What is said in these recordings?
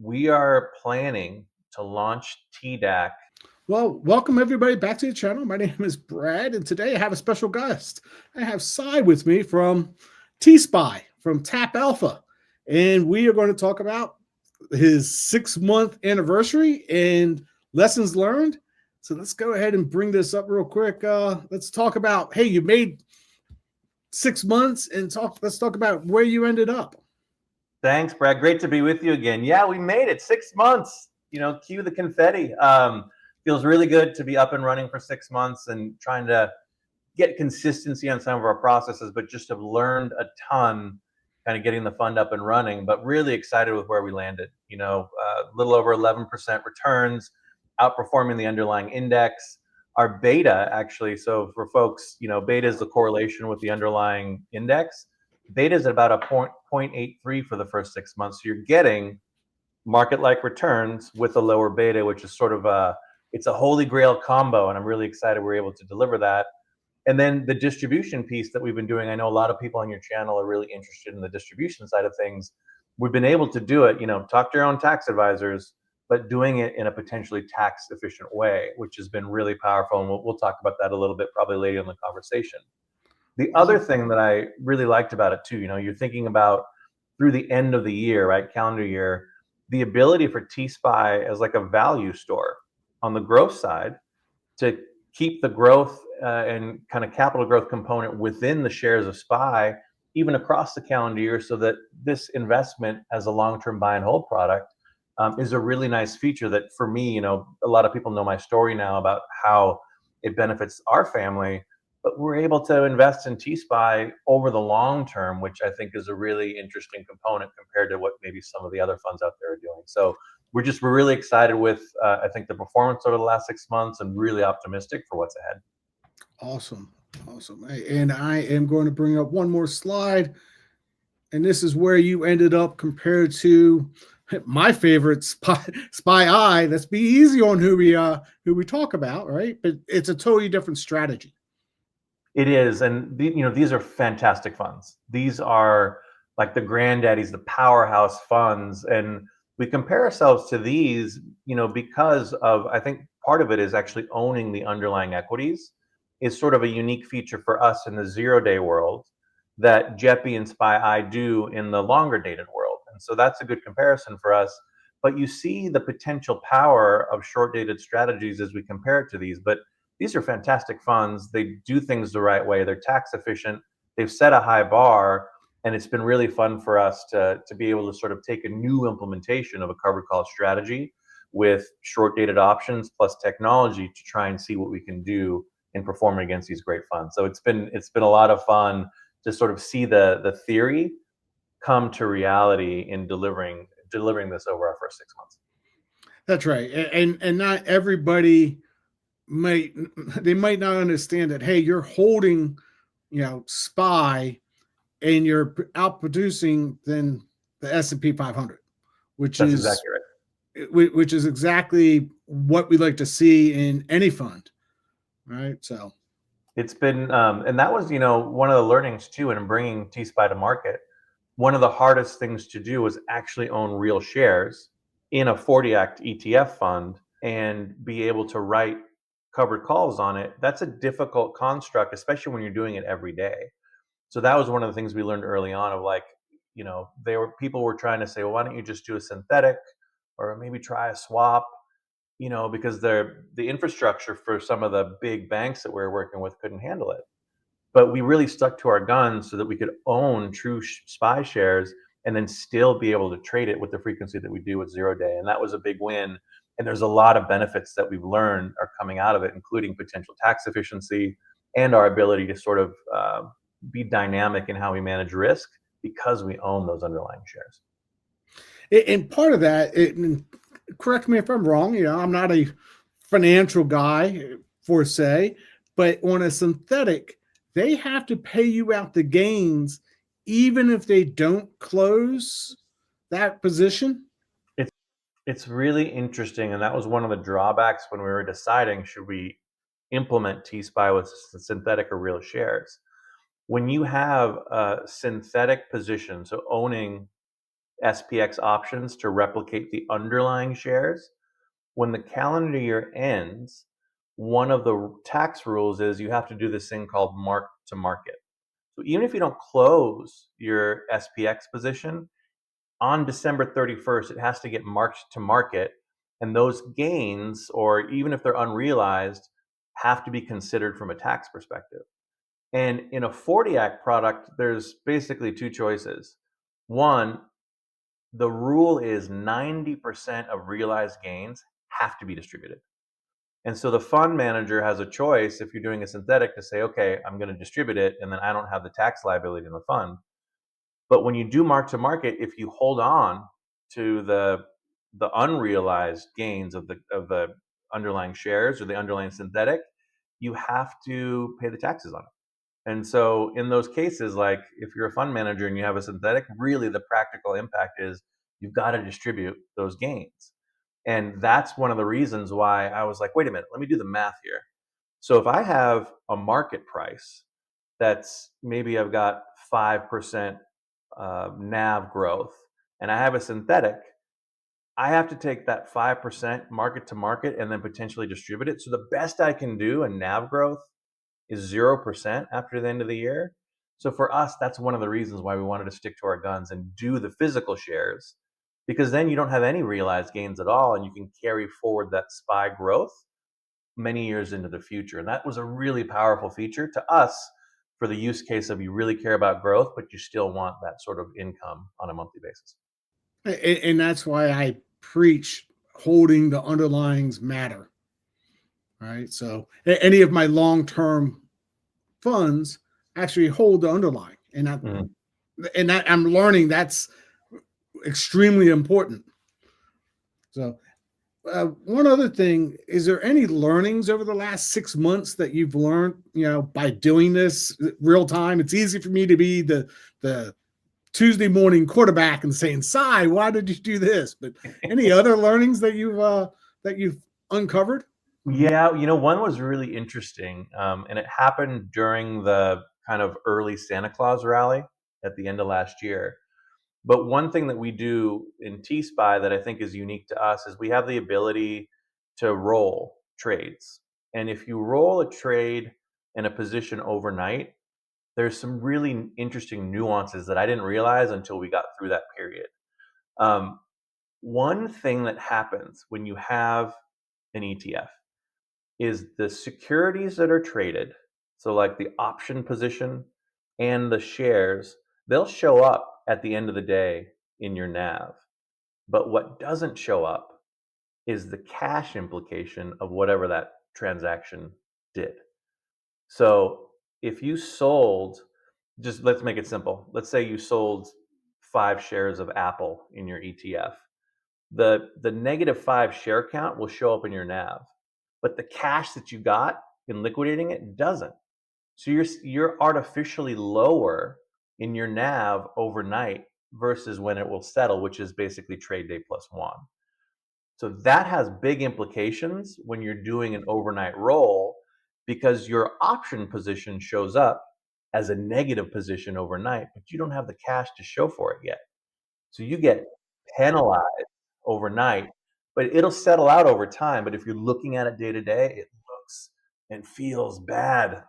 we are planning to launch TDAQ. Well, welcome everybody back to the channel. My name is Brad, and today I have a special guest. I have Si with me from TSPY, from TappAlpha, and we are going to talk about his 6-month anniversary and lessons learned. So let's go ahead and bring this up real quick. Let's talk about, hey, you made 6 months, and let's talk about where you ended up. Thanks, Brad. Great to be with you again. Yeah, we made it 6 months. Cue the confetti. Feels really good to be up and running for 6 months and trying to get consistency on some of our processes, but just have learned a ton kind of getting the fund up and running, but really excited with where we landed. A little over 11% returns, outperforming the underlying index. Our beta actually, so for folks, beta is the correlation with the underlying index. Beta is at about a 0.83 for the first 6 months. So you're getting market-like returns with a lower beta, which is sort of it's a holy grail combo, and I'm really excited we're able to deliver that. And then the distribution piece that we've been doing, I know a lot of people on your channel are really interested in the distribution side of things. We've been able to do it, talk to your own tax advisors, but doing it in a potentially tax efficient way, which has been really powerful. And we'll talk about that a little bit probably later in the conversation. The other thing that I really liked about it too, you're thinking about through the end of the year, right, calendar year, the ability for TSPY as like a value store on the growth side to keep the growth and kind of capital growth component within the shares of SPY, even across the calendar year, so that this investment as a long-term buy and hold product is a really nice feature that for me, a lot of people know my story now about how it benefits our family, but we're able to invest in TSPY over the long term, which I think is a really interesting component compared to what maybe some of the other funds out there are doing. So we're really excited with, I think, the performance over the last 6 months and really optimistic for what's ahead. Awesome. And I am going to bring up one more slide. And this is where you ended up compared to my favorite spy eye. Let's be easy on who we talk about, right? But it's a totally different strategy. It is, and these are fantastic funds. These are like the granddaddies, the powerhouse funds, and we compare ourselves to these, because of, I think part of it is actually owning the underlying equities is sort of a unique feature for us in the 0-day world that JEPI and SPY do in the longer dated world. And so that's a good comparison for us. But you see the potential power of short dated strategies as we compare it to these. But these are fantastic funds. They do things the right way. They're tax efficient. They've set a high bar. And it's been really fun for us to be able to sort of take a new implementation of a covered call strategy with short dated options plus technology to try and see what we can do in performing against these great funds. So it's been a lot of fun to sort of see the theory come to reality in delivering this over our first 6 months. That's right. And not everybody might not understand that, hey, you're holding, SPY and you're outproducing than the S&P 500, which That's is exactly right. Which is exactly what we like to see in any fund, right? So it's been, and that was, one of the learnings too in bringing TSPY to market. One of the hardest things to do was actually own real shares in a 40 Act ETF fund and be able to write covered calls on it. That's a difficult construct, especially when you're doing it every day. So that was one of the things we learned early on of like, people were trying to say, well, why don't you just do a synthetic or maybe try a swap, because the infrastructure for some of the big banks that we were working with couldn't handle it. But we really stuck to our guns so that we could own true SPY shares and then still be able to trade it with the frequency that we do with 0-day. And that was a big win. And there's a lot of benefits that we've learned are coming out of it, including potential tax efficiency and our ability to sort of be dynamic in how we manage risk because we own those underlying shares. And part of that, correct me if I'm wrong, I'm not a financial guy for say, but on a synthetic, they have to pay you out the gains even if they don't close that position. It's really interesting, and that was one of the drawbacks when we were deciding should we implement TSPY with synthetic or real shares. When you have a synthetic position, so owning SPX options to replicate the underlying shares. When the calendar year ends, one of the tax rules is you have to do this thing called mark to market. So even if you don't close your SPX position, on December 31st, it has to get marked to market. And those gains, or even if they're unrealized, have to be considered from a tax perspective. And in a 40 Act product, there's basically two choices. One, the rule is 90% of realized gains have to be distributed. And so the fund manager has a choice, if you're doing a synthetic, to say, okay, I'm going to distribute it, and then I don't have the tax liability in the fund. But when you do mark to market, if you hold on to the unrealized gains of the underlying shares or the underlying synthetic, you have to pay the taxes on it. And so in those cases, like if you're a fund manager and you have a synthetic, really the practical impact is you've got to distribute those gains. And that's one of the reasons why I was like, wait a minute, let me do the math here. So if I have a market price that's maybe I've got 5% NAV growth, and I have a synthetic, I have to take that 5% market to market and then potentially distribute it. So the best I can do in NAV growth is 0% after the end of the year. So for us, that's one of the reasons why we wanted to stick to our guns and do the physical shares, because then you don't have any realized gains at all, and you can carry forward that SPY growth many years into the future. And that was a really powerful feature to us for the use case of you really care about growth, but you still want that sort of income on a monthly basis. And that's why I preach holding the underlyings matter. Right. So any of my long-term funds actually hold the underlying. And I'm learning that's extremely important. So one other thing, is there any learnings over the last 6 months that you've learned, by doing this real time? It's easy for me to be the Tuesday morning quarterback and saying, Si, why did you do this? But any other learnings that you've uncovered? Yeah, one was really interesting, and it happened during the kind of early Santa Claus rally at the end of last year. But one thing that we do in TSPY that I think is unique to us is we have the ability to roll trades. And if you roll a trade in a position overnight, there's some really interesting nuances that I didn't realize until we got through that period. One thing that happens when you have an ETF is the securities that are traded, so like the option position and the shares, they'll show up at the end of the day in your NAV. But what doesn't show up is the cash implication of whatever that transaction did. So if you sold, just let's make it simple. Let's say you sold 5 shares of Apple in your ETF. The -5 share count will show up in your NAV, but the cash that you got in liquidating it doesn't. So you're artificially lower in your NAV overnight versus when it will settle, which is basically trade day +1. So that has big implications when you're doing an overnight roll, because your option position shows up as a negative position overnight, but you don't have the cash to show for it yet. So you get penalized overnight, but it'll settle out over time. But if you're looking at it day to day, it looks and feels bad.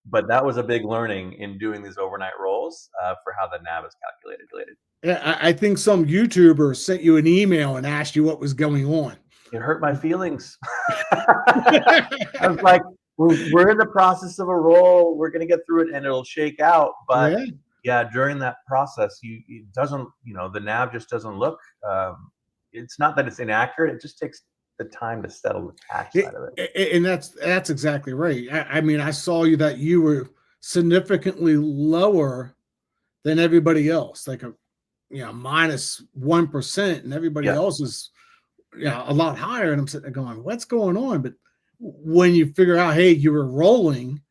But that was a big learning in doing these overnight rolls for how the NAV is calculated. Yeah, I think some YouTuber sent you an email and asked you what was going on. It hurt my feelings. I was like, we're in the process of a roll. We're going to get through it and it'll shake out. But yeah, during that process, it doesn't, the NAV just doesn't look, it's not that it's inaccurate. It just takes the time to settle the cash side of it. And that's exactly right. I mean, I saw that you were significantly lower than everybody else, like -1%, and everybody else is a lot higher. And I'm sitting there going, what's going on? But when you figure out, hey, you were rolling,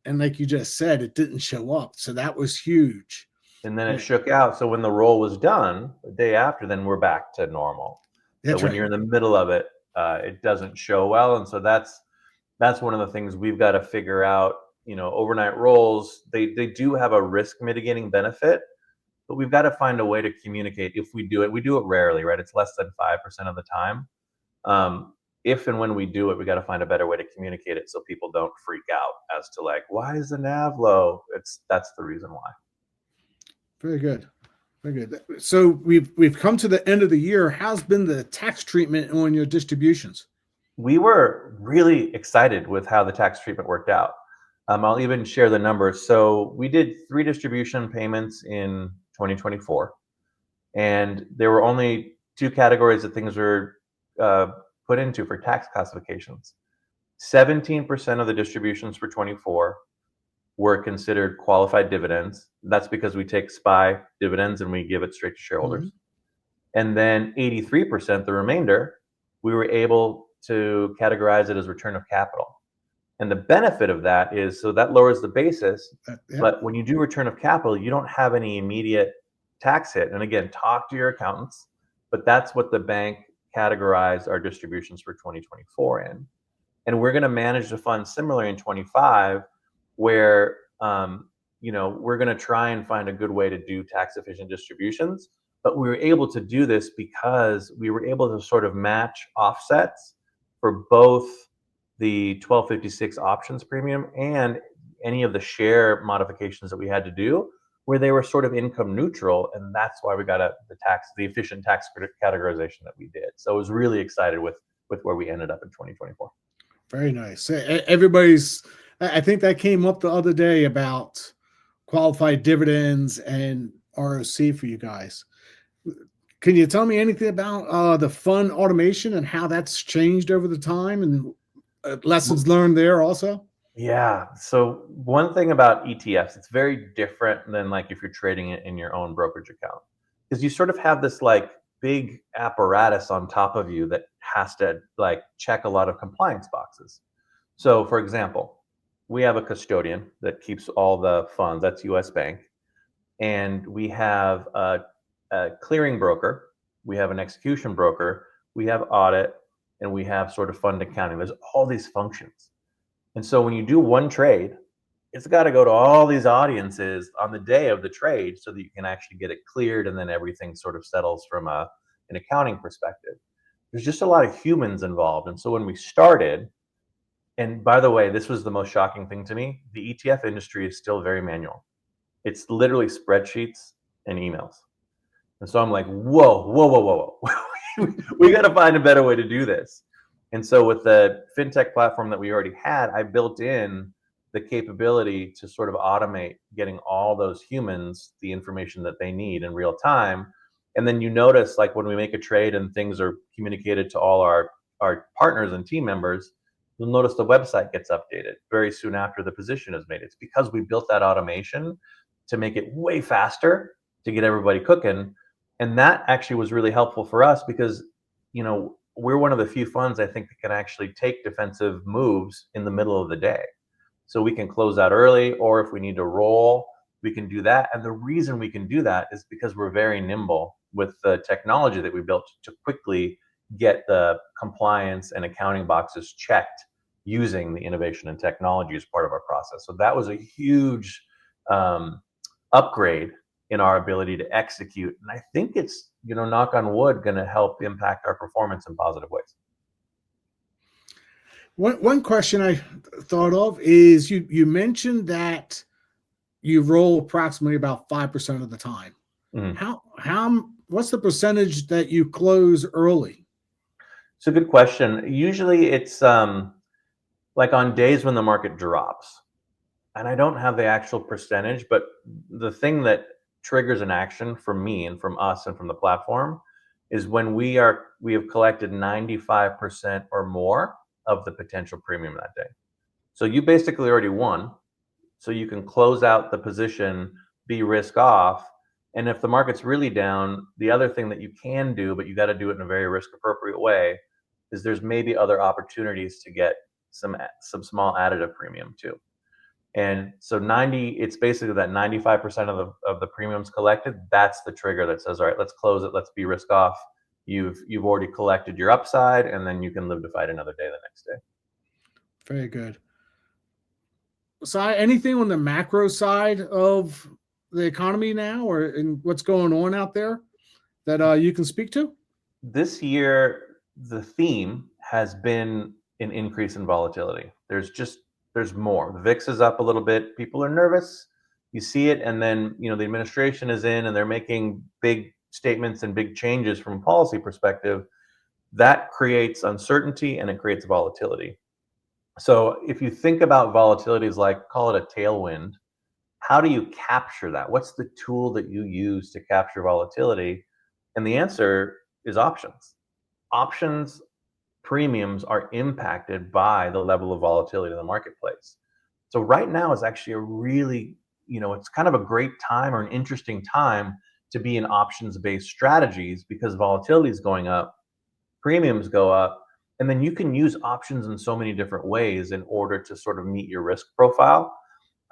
and like you just said, it didn't show up. So that was huge. And then it shook out. So when the roll was done, the day after, then we're back to normal. So when you're in the middle of it, it doesn't show well. And so that's one of the things we've got to figure out. Overnight rolls, they do have a risk mitigating benefit, but we've got to find a way to communicate. If we do it rarely, right? It's less than 5% of the time. If and when we do it, we got to find a better way to communicate it so people don't freak out as to like, why is the NAV low? That's the reason why. Very good. Very good. So we've come to the end of the year. How's been the tax treatment on your distributions? We were really excited with how the tax treatment worked out. I'll even share the numbers. So we did 3 distribution payments in 2024, and there were only 2 categories that things were put into for tax classifications. 17% of the distributions for 24 were considered qualified dividends. That's because we take SPY dividends and we give it straight to shareholders. Mm-hmm. And then 83%, the remainder, we were able to categorize it as return of capital. And the benefit of that is, so that lowers the basis, but when you do return of capital, you don't have any immediate tax hit. And again, talk to your accountants, but that's what the bank categorized our distributions for 2024 in. And we're going to manage the fund similarly in 25, where we're going to try and find a good way to do tax efficient distributions. But we were able to do this because we were able to sort of match offsets for both the 1256 options premium and any of the share modifications that we had to do, where they were sort of income neutral, and that's why we got the efficient tax categorization that we did. So I was really excited with where we ended up in 2024. Very nice. I think that came up the other day about qualified dividends and ROC for you guys. Can you tell me anything about the fund automation and how that's changed over the time and lessons learned there also? Yeah. So one thing about ETFs, it's very different than like if you're trading it in your own brokerage account, because you sort of have this like big apparatus on top of you that has to like check a lot of compliance boxes. So for example, we have a custodian that keeps all the funds, that's US Bank. And we have a clearing broker, we have an execution broker, we have audit, and we have sort of fund accounting. There's all these functions. And so when you do one trade, it's got to go to all these audiences on the day of the trade so that you can actually get it cleared, and then everything sort of settles from an accounting perspective. There's just a lot of humans involved. And so when we started, and by the way, this was the most shocking thing to me, the ETF industry is still very manual. It's literally spreadsheets and emails. And so I'm like, whoa. We got to find a better way to do this. And so with the FinTech platform that we already had, I built in the capability to sort of automate getting all those humans the information that they need in real time. And then you notice, like when we make a trade and things are communicated to all our partners and team members, you'll notice the website gets updated very soon after the position is made. It's because we built that automation to make it way faster to get everybody cooking. And that actually was really helpful for us because, we're one of the few funds I think that can actually take defensive moves in the middle of the day. So we can close out early, or if we need to roll, we can do that. And the reason we can do that is because we're very nimble with the technology that we built to quickly get the compliance and accounting boxes checked using the innovation and technology as part of our process. So that was a huge upgrade in our ability to execute. And I think it's, knock on wood, going to help impact our performance in positive ways. One question I thought of is you mentioned that you roll approximately about 5% of the time. Mm-hmm. What's the percentage that you close early? It's a good question. Usually it's like on days when the market drops, and I don't have the actual percentage, but the thing that triggers an action from me and from us and from the platform is when we have collected 95% or more of the potential premium that day. So you basically already won. So you can close out the position, be risk off. And if the market's really down, the other thing that you can do, but you got to do it in a very risk appropriate way, is there's maybe other opportunities to get some small additive premium too. And so it's basically that 95% of the premiums collected. That's the trigger that says, all right, let's close it. Let's be risk off. You've already collected your upside, and then you can live to fight another day the next day. Very good. So anything on the macro side of the economy now, or in what's going on out there that you can speak to? This year, the theme has been an increase in volatility. There's more. The VIX is up a little bit. People are nervous. You see it, and then the administration is in, and they're making big statements and big changes from a policy perspective. That creates uncertainty and it creates volatility. So if you think about volatility as like, call it a tailwind, how do you capture that? What's the tool that you use to capture volatility? And the answer is options. Options premiums are impacted by the level of volatility in the marketplace. So right now is actually a really, it's kind of a great time or an interesting time to be in options-based strategies because volatility is going up, premiums go up, and then you can use options in so many different ways in order to sort of meet your risk profile.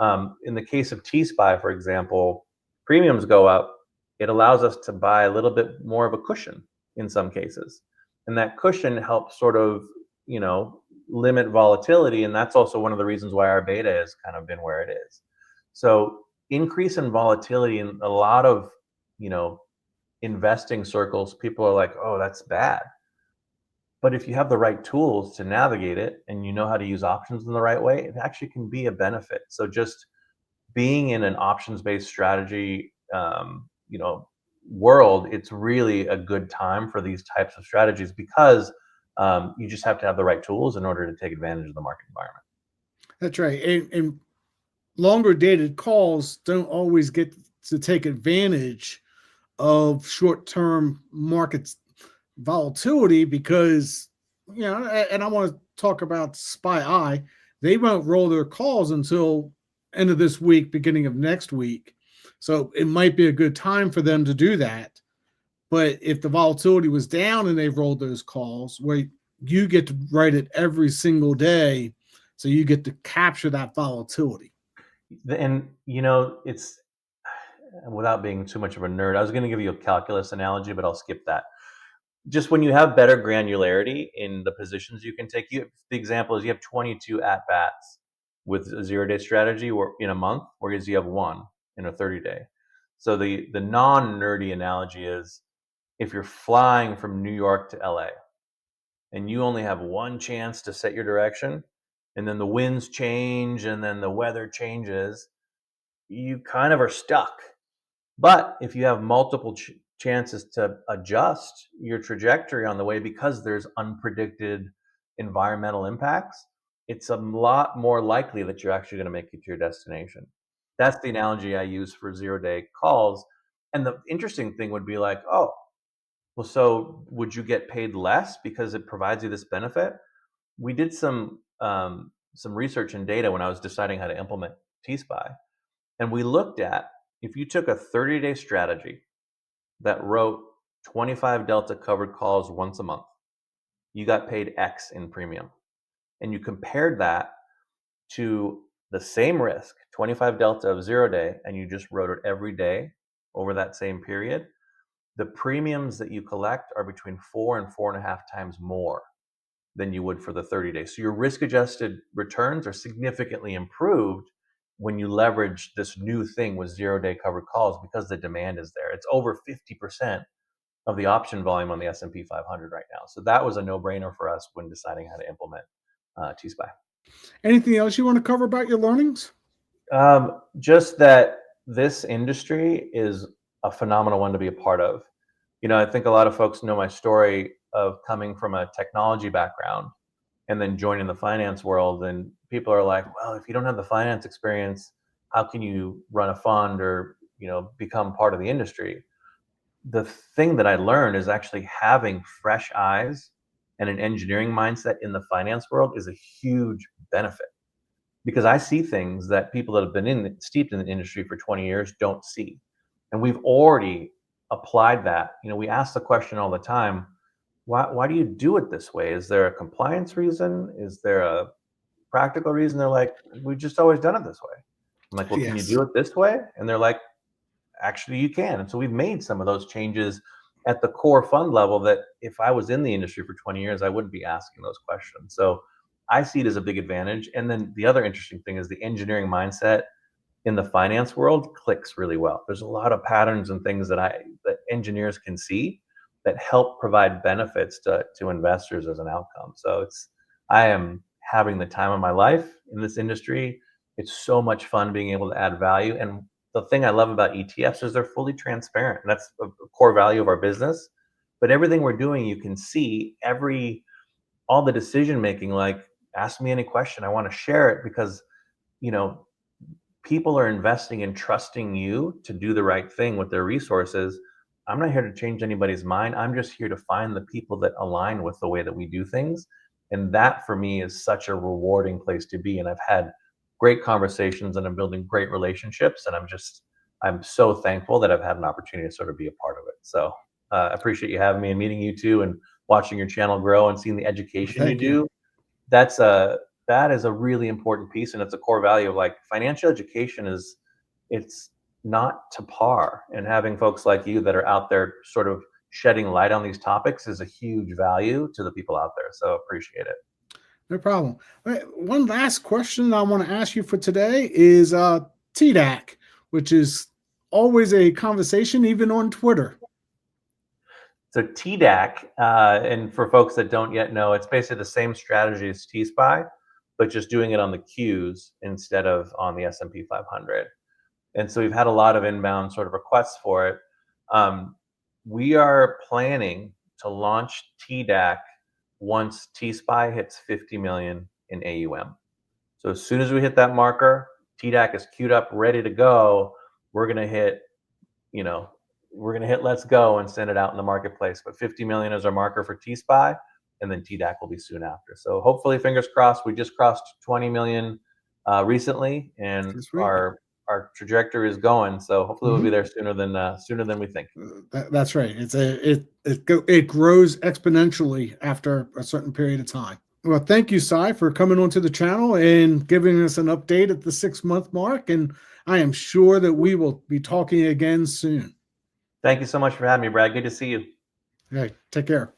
In the case of TSPY, for example, premiums go up. It allows us to buy a little bit more of a cushion in some cases. And that cushion helps sort of, limit volatility. And that's also one of the reasons why our beta has kind of been where it is. So increase in volatility in a lot of, investing circles, people are like, oh, that's bad. But if you have the right tools to navigate it and you know how to use options in the right way, it actually can be a benefit. So just being in an options-based strategy, world, it's really a good time for these types of strategies because you just have to have the right tools in order to take advantage of the market environment. That's right. And longer dated calls don't always get to take advantage of short-term markets volatility because, and I want to talk about SPY. They won't roll their calls until end of this week, beginning of next week. So it might be a good time for them to do that. But if the volatility was down and they rolled those calls, where you get to write it every single day, so you get to capture that volatility. And it's, without being too much of a nerd, I was going to give you a calculus analogy, but I'll skip that. Just when you have better granularity in the positions you can take, the example is you have 22 at bats with a 0-day strategy or in a month, whereas you have one in a 30-day. So the non-nerdy analogy is if you're flying from New York to LA and you only have one chance to set your direction, and then the winds change and then the weather changes, you kind of are stuck. But if you have multiple chances to adjust your trajectory on the way because there's unpredicted environmental impacts, it's a lot more likely that you're actually going to make it to your destination. That's the analogy I use for 0-day calls. And the interesting thing would be like, oh, well, so would you get paid less because it provides you this benefit? We did some research and data when I was deciding how to implement TSPY. And we looked at if you took a 30-day strategy that wrote 25 delta covered calls once a month, you got paid X in premium. And you compared that to the same risk, 25 delta of 0-day, and you just wrote it every day over that same period, the premiums that you collect are between 4 and 4.5 times more than you would for the 30 days. So your risk adjusted returns are significantly improved when you leverage this new thing with 0-day covered calls because the demand is there. It's over 50% of the option volume on the S&P 500 right now. So that was a no-brainer for us when deciding how to implement TSPY. Anything else you want to cover about your learnings? Just that this industry is a phenomenal one to be a part of. I think a lot of folks know my story of coming from a technology background and then joining the finance world. And people are like, well, if you don't have the finance experience, how can you run a fund or, become part of the industry? The thing that I learned is actually having fresh eyes and an engineering mindset in the finance world is a huge benefit because I see things that people that have been steeped in the industry for 20 years don't see. And we've already applied that. We ask the question all the time, why do you do it this way? Is there a compliance reason? Is there a practical reason? They're like, we've just always done it this way. I'm like, well, can you do it this way? And they're like, actually, you can. And so we've made some of those changes at the core fund level that if I was in the industry for 20 years, I wouldn't be asking those questions. So I see it as a big advantage. And then the other interesting thing is the engineering mindset in the finance world clicks really well. There's a lot of patterns and things that engineers can see that help provide benefits to investors as an outcome. So I am having the time of my life in this industry. It's so much fun being able to add value. And the thing I love about ETFs is they're fully transparent. And that's a core value of our business. But everything we're doing, you can see all the decision making, like ask me any question. I want to share it because, people are investing and trusting you to do the right thing with their resources. I'm not here to change anybody's mind. I'm just here to find the people that align with the way that we do things. And that for me is such a rewarding place to be. And I've had great conversations and I'm building great relationships. And I'm so thankful that I've had an opportunity to sort of be a part of it. So I appreciate you having me and meeting you too, and watching your channel grow and seeing the education you do. That is a really important piece, and it's a core value of like financial education it's not to par, and having folks like you that are out there sort of shedding light on these topics is a huge value to the people out there. So appreciate it. No problem. All right, one last question I want to ask you for today is TDAQ, which is always a conversation, even on Twitter. So TDAQ, and for folks that don't yet know, it's basically the same strategy as TSPY, but just doing it on the Qs instead of on the S&P 500. And so we've had a lot of inbound sort of requests for it. We are planning to launch TDAQ once TSPY hits 50 million in AUM. So as soon as we hit that marker, TDAQ is queued up, ready to go. We're going to hit let's go and send it out in the marketplace. But 50 million is our marker for TSPY, and then TDAQ will be soon after. So hopefully, fingers crossed, we just crossed 20 million recently, and our trajectory is going. So hopefully we'll be there sooner than we think. That's right. It grows exponentially after a certain period of time. Well, thank you, Si, for coming onto the channel and giving us an update at the 6-month mark. And I am sure that we will be talking again soon. Thank you so much for having me, Brad. Good to see you. Hey, take care.